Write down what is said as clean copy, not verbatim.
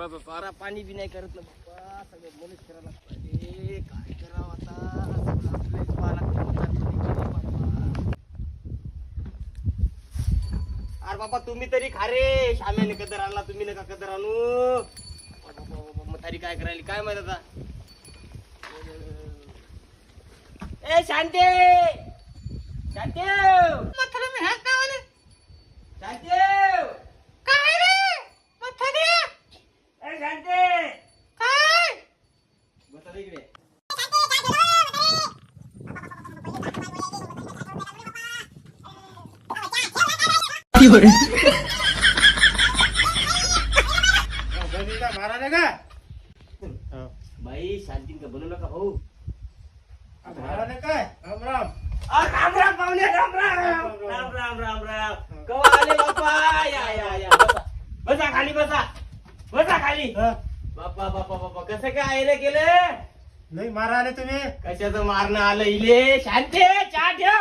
घराचा सारा पाणी बी नाही करत ना बाप्पा, सगळं मलाच करायला लागतं. काय करावं आता, सगळं आपलेच पाहा लागतं बाप्पा. अरे बाबा तुम्ही तरी खारे, श्याम्याने कदर आणला, तुम्ही नका कदर आणू. म्हातारी काय करायली काय माहित आता. ए शांती, शांती, म्हातारा मी हात नावाले शांती. काय रे म्हातारी? ए शांती काय म्हातारी इकडे. मारा का बाई शांती का बनू नका भाऊ. मारा काय राम राम. राम राम पाहुणे, राम राम राम राम राम राम. कवा आले बाप्पा, या या या बसा, बसा खाली, बसा बसा खाली. बाप्पा बाप्पा बाप्पा कसं काय रे केलं? नाही मारा आले तुम्ही. कशाचं मारणं आलं इले? शांती चहा ठेव.